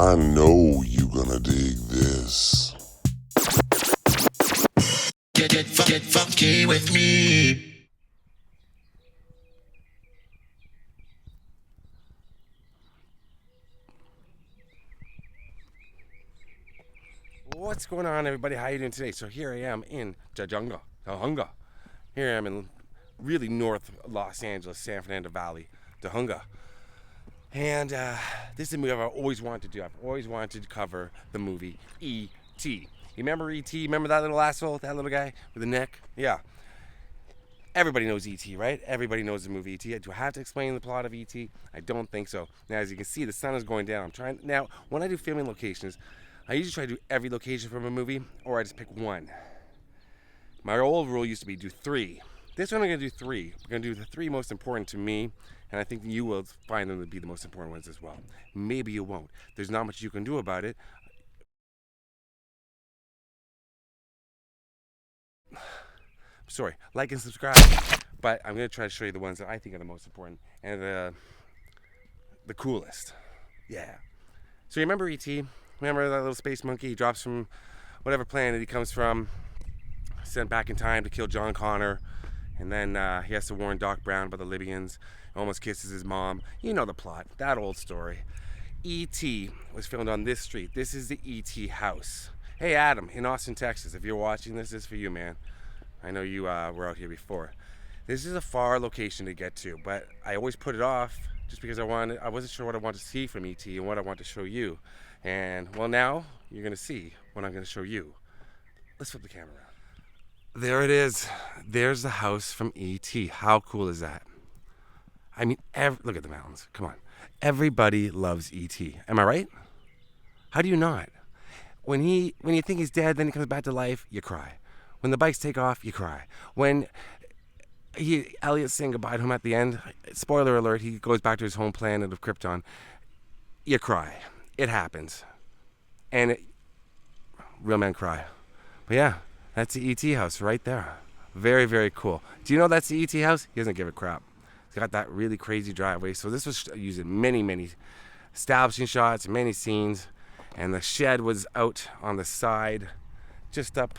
I know you gonna dig this. Get funky with me. What's going on, everybody? How you doing today? So here I am in Tahunga. Here I am in really north Los Angeles, San Fernando Valley, Tahunga. And this is a movie I've always wanted to do. I've always wanted to cover the movie E.T. You remember E.T.? Remember that little asshole, that little guy with the neck? Yeah. Everybody knows E.T., right? Everybody knows the movie E.T. Do I have to explain the plot of E.T.? I don't think so. Now, as you can see, the sun is going down. Now, when I do filming locations, I usually try to do every location from a movie, or I just pick one. My old rule used to be do three. This one I'm going to do three. I'm going to do the three most important to me, and I think you will find them to be the most important ones as well. Maybe you won't. There's not much you can do about it. Sorry, like and subscribe. But I'm going to try to show you the ones that I think are the most important and the coolest. Yeah. So you remember E.T.? Remember that little space monkey? He drops from whatever planet he comes from, sent back in time to kill John Connor, and then he has to warn Doc Brown about the Libyans, almost kisses his mom. You know the plot, that old story. E.T. was filmed on this street. This is the E.T. house. Hey Adam, in Austin, Texas, if you're watching this is for you, man. I know you were out here before. This is a far location to get to, but I always put it off just because I wasn't sure what I wanted to see from E.T. and what I want to show you. And well, now you're gonna see what I'm gonna show you. Let's flip the camera around. There it is. There's the house from E.T. How cool is that? I mean, look at the mountains. Come on. Everybody loves E.T. Am I right? How do you not? When you think he's dead, then he comes back to life, you cry. When the bikes take off, you cry. When Elliott saying goodbye to him at the end, spoiler alert, he goes back to his home planet of Krypton, you cry. It happens. And real men cry. But yeah, that's the E.T. house right there. Very, very cool. Do you know that's the E.T. house? He doesn't give a crap. He's got that really crazy driveway. So this was using many establishing shots, many scenes. And the shed was out on the side, just up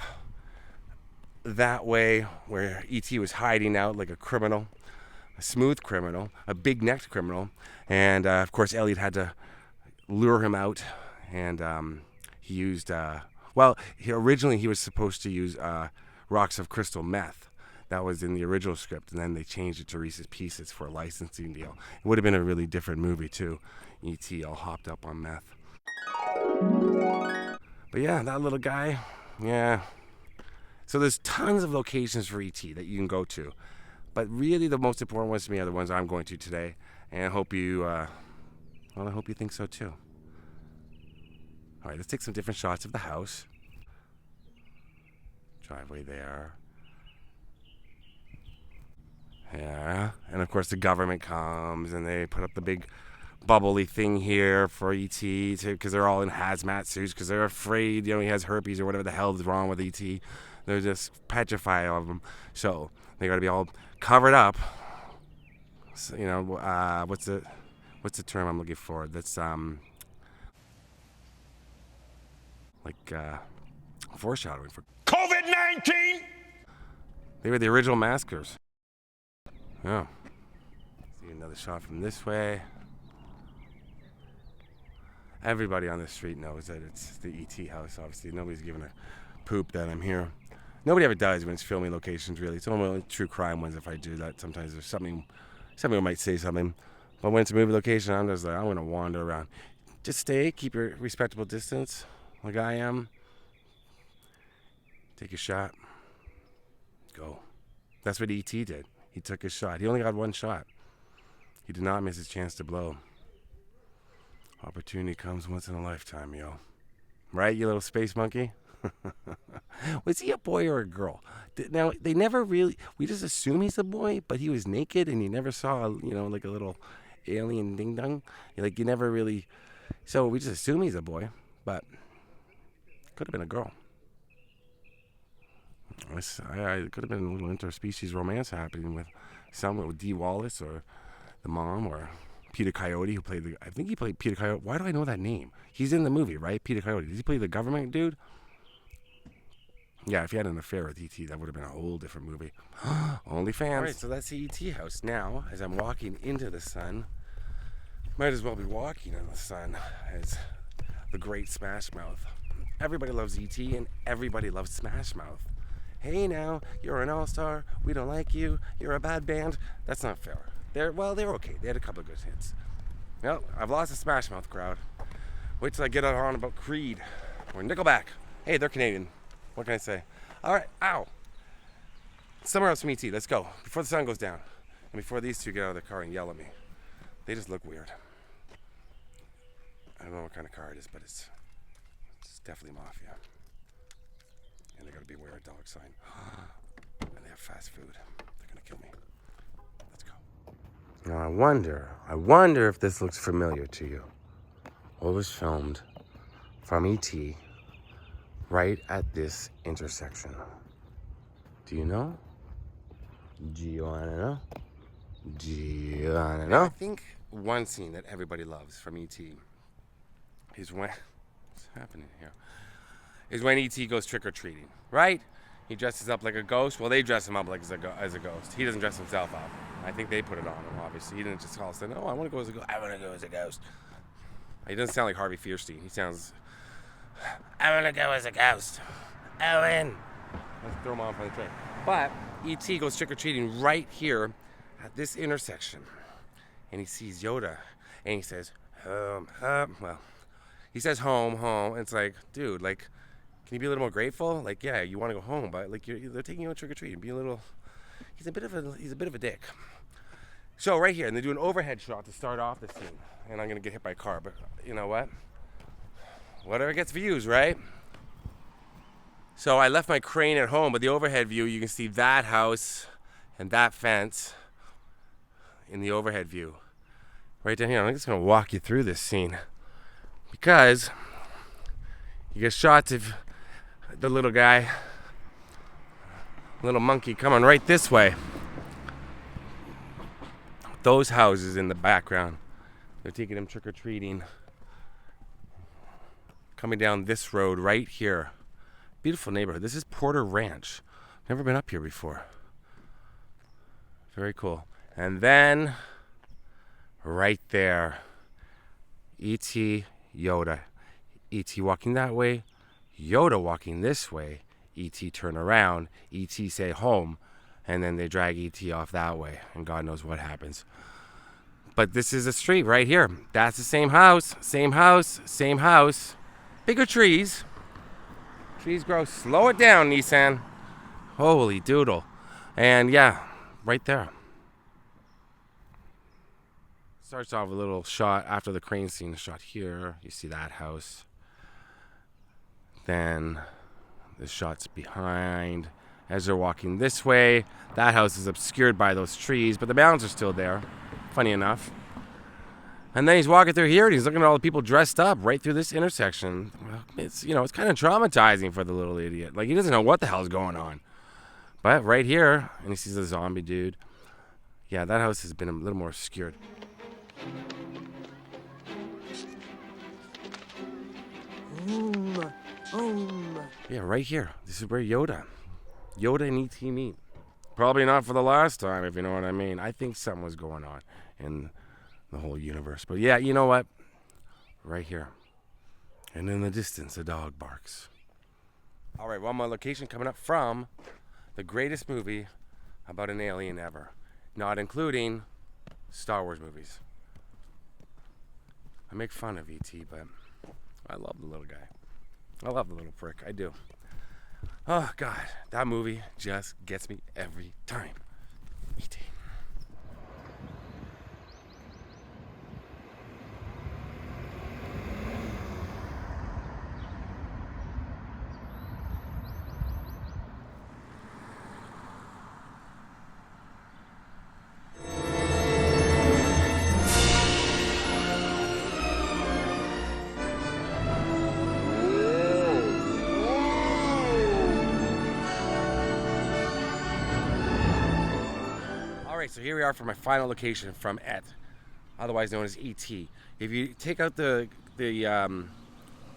that way where E.T. was hiding out like a criminal, a smooth criminal, a big-necked criminal. And of course, Elliott had to lure him out, and he used originally he was supposed to use rocks of crystal meth. That was in the original script, and then they changed it to Reese's Pieces for a licensing deal. It would have been a really different movie too. E.T. all hopped up on meth. But yeah, that little guy, yeah. So there's tons of locations for E.T. that you can go to, but really the most important ones to me are the ones I'm going to today, and I hope you think so too. All right, let's take some different shots of the house. Driveway there. Yeah, and of course the government comes and they put up the big bubbly thing here for E.T. because they're all in hazmat suits because they're afraid, he has herpes or whatever the hell is wrong with E.T. They're just petrified of him, so they got to be all covered up. So, what's the term I'm looking for? That's foreshadowing for COVID-19! They were the original maskers. Yeah. See another shot from this way. Everybody on the street knows that it's the E.T. house, obviously. Nobody's giving a poop that I'm here. Nobody ever does when it's filming locations, really. It's only true crime ones if I do that. Sometimes there's somebody who might say something. But when it's a movie location, I'm just like, I'm going to wander around. Just stay, keep your respectable distance, like I am. Take a shot. Go. That's what E.T. did. He took his shot. He only got one shot. He did not miss his chance to blow. Opportunity comes once in a lifetime, yo. Right, you little space monkey? Was he a boy or a girl? Now, they never really... We just assume he's a boy, but he was naked and you never saw, like a little alien ding-dong. Like, you never really... So we just assume he's a boy, but could have been a girl. It could have been a little interspecies romance happening with someone with Dee Wallace or the mom or Peter Coyote, who played I think he played Peter Coyote. Why do I know that name? He's in the movie, right? Peter Coyote. Did he play the government dude? Yeah, if he had an affair with E.T., that would have been a whole different movie. Only fans. All right, so that's the E.T. house. Now, as I'm walking into the sun, might as well be walking in the sun as the great Smash Mouth. Everybody loves E.T. and everybody loves Smash Mouth. Hey now, you're an all-star. We don't like you. You're a bad band. That's not fair. They're okay. They had a couple of good hits. Well, I've lost the Smash Mouth crowd. Wait till I get on about Creed or Nickelback. Hey, they're Canadian. What can I say? All right, ow. Somewhere else from E.T. Let's go before the sun goes down and before these two get out of the car and yell at me. They just look weird. I don't know what kind of car it is, but it's definitely mafia. And they got a beware dog sign. And they have fast food. They're gonna kill me. Let's go. Now I wonder if this looks familiar to you. What was filmed from E.T. right at this intersection? Do you know? Do you wanna know? Do you wanna know? I think one scene that everybody loves from E.T. is when what's happening here? Is when E.T. goes trick-or-treating, right? He dresses up like a ghost. Well, they dress him up like as a ghost. He doesn't dress himself up. I think they put it on him, obviously. He didn't just call us and say, "Oh, I want to go as a ghost. I want to go as a ghost." He doesn't sound like Harvey Fierstein. He sounds, "I want to go as a ghost. Owen." Let's throw him on for the train. But E.T. goes trick-or-treating right here at this intersection. And he sees Yoda. And he says, home. Well, he says home. And it's like, dude, like, can you be a little more grateful? Like, yeah, you want to go home, but like they're taking you on trick-or-treating. Be a little. He's a bit of a dick. So right here, and they do an overhead shot to start off the scene. And I'm gonna get hit by a car, but you know what? Whatever gets views, right? So I left my crane at home, but the overhead view, you can see that house and that fence in the overhead view. Right down here. I'm just gonna walk you through this scene because you get shots of the little guy, little monkey coming right this way. Those houses in the background, they're taking him trick-or-treating. Coming down this road right here. Beautiful neighborhood. This is Porter Ranch. Never been up here before. Very cool. And then, right there, E.T. Yoda. E.T. walking that way, Yoda walking this way. E.T. turn around, E.T. say home, and then they drag E.T. off that way, and God knows what happens. But this is a street right here. That's the same house. Bigger trees. Trees grow. Slow it down, Nissan. Holy doodle. And yeah, right there. Starts off with a little shot after the crane scene. A shot here. You see that house. Then the shots behind. As they're walking this way, that house is obscured by those trees, but the mountains are still there. Funny enough. And then he's walking through here and he's looking at all the people dressed up right through this intersection. It's, it's kind of traumatizing for the little idiot. Like, he doesn't know what the hell's going on. But right here, and he sees a zombie dude. Yeah, that house has been a little more obscured. Yeah, right here. This is where Yoda and E.T. meet. Probably not for the last time, if you know what I mean. I think something was going on in the whole universe. But yeah, you know what? Right here. And in the distance, a dog barks. All right, one more location coming up from the greatest movie about an alien ever. Not including Star Wars movies. I make fun of E.T., but I love the little guy. I love the little prick. I do. Oh, God. That movie just gets me every time. E.T. So here we are for my final location from Ed. otherwise known as E.T. If you take out the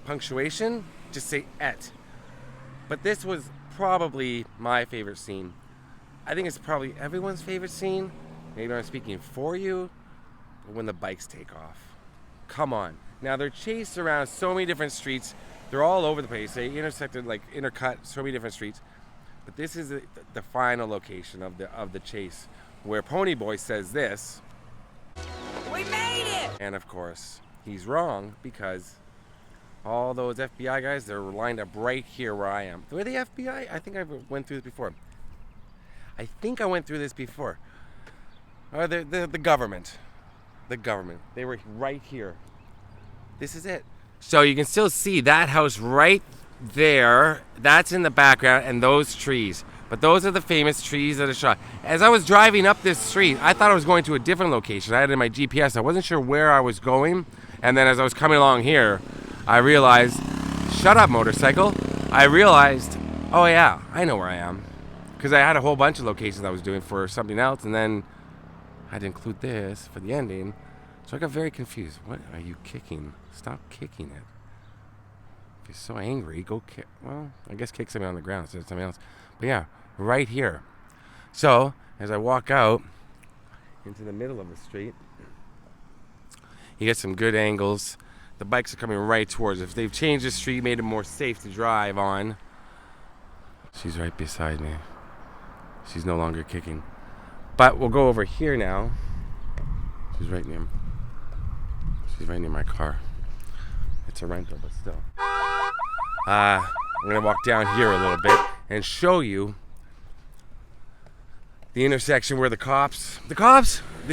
punctuation, just say et. But this was probably my favorite scene. I think it's probably everyone's favorite scene. Maybe I'm speaking for you. But when the bikes take off. Come on. Now they're chased around so many different streets. They're all over the place. They intersected, like intercut so many different streets. But this is the final location of the chase, where Ponyboy says this. We made it! And of course, he's wrong, because all those FBI guys, they're lined up right here where I am. Were they FBI? I think I went through this before. Or the government. The government. They were right here. This is it. So you can still see that house right there. That's in the background, and those trees. But those are the famous trees that are shot. As I was driving up this street, I thought I was going to a different location. I had it in my GPS. I wasn't sure where I was going. And then as I was coming along here, I realized, shut up, motorcycle. I realized, oh yeah, I know where I am. Because I had a whole bunch of locations I was doing for something else, and then I had to include this for the ending. So I got very confused. What are you kicking? Stop kicking it. If you're so angry, go kick. Well, I guess kick something on the ground instead of something else. But yeah, right here. So as I walk out into the middle of the street, you get some good angles. The bikes are coming right towards us. If they've changed the street, made it more safe to drive on. She's right beside me. She's no longer kicking. But we'll go over here now. She's right near my car. It's a rental, but still. I'm going to walk down here a little bit and show you the intersection where the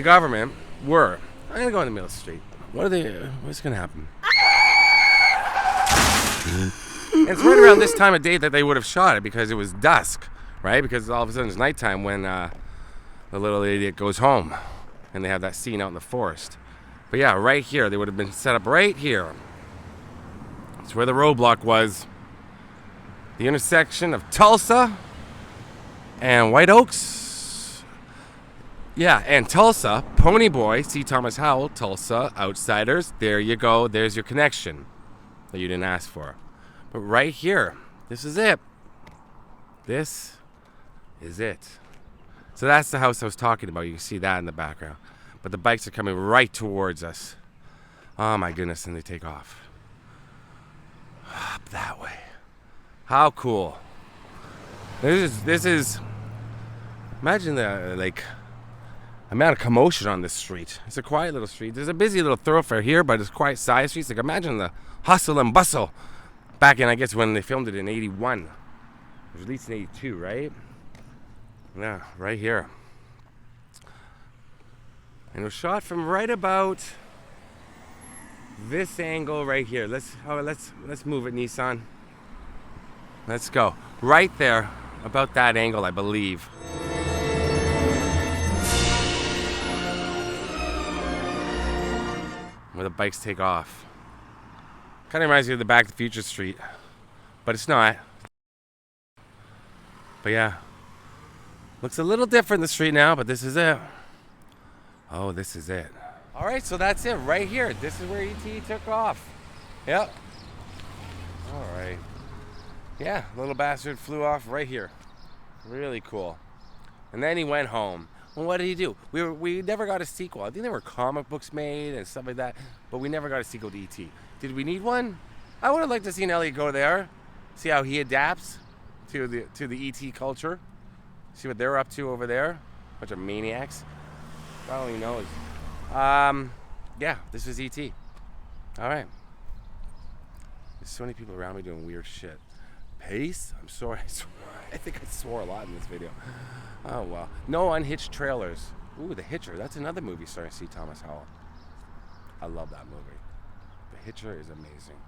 government were. I'm going to go in the middle of the street. What's going to happen? And it's right around this time of day that they would have shot it, because it was dusk, right? Because all of a sudden it's nighttime when the little idiot goes home and they have that scene out in the forest. But yeah, right here, they would have been set up right here. It's where the roadblock was. The intersection of Tulsa and White Oaks. Yeah, and Tulsa, Ponyboy, C. Thomas Howell, Tulsa, Outsiders. There you go. There's your connection that you didn't ask for. But right here, this is it. This is it. So that's the house I was talking about. You can see that in the background. But the bikes are coming right towards us. Oh my goodness, and they take off. Up that way. How cool. This is imagine the amount of commotion on this street. It's a quiet little street. There's a busy little thoroughfare here, but it's quiet side streets. Like, imagine the hustle and bustle back in, I guess, when they filmed it in 81. It was released in 82, right? Yeah, right here. And it was shot from right about this angle right here. Let's move it, Nissan. Let's go. Right there, about that angle, I believe. Where the bikes take off. Kind of reminds me of the Back to the Future street, but it's not. But yeah, looks a little different, the street now, but this is it. Oh, this is it. All right, so that's it right here. This is where E.T. took off. Yep. All right. Yeah, little bastard flew off right here. Really cool. And then he went home. Well, what did he do? We never got a sequel. I think there were comic books made and stuff like that, but we never got a sequel to E.T. Did we need one? I would have liked to see Elliott go there, see how he adapts to the E.T. culture, see what they're up to over there. Bunch of maniacs. God only knows. Yeah, this was E.T. All right. There's so many people around me doing weird shit. Pace? I'm sorry. I think I swore a lot in this video. Oh, well. No unhitched trailers. Ooh, The Hitcher. That's another movie starring C. Thomas Howell. I love that movie. The Hitcher is amazing.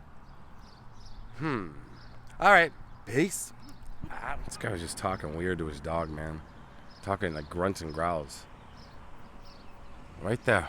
All right. Peace. This guy was just talking weird to his dog, man. Talking like grunts and growls. Right there.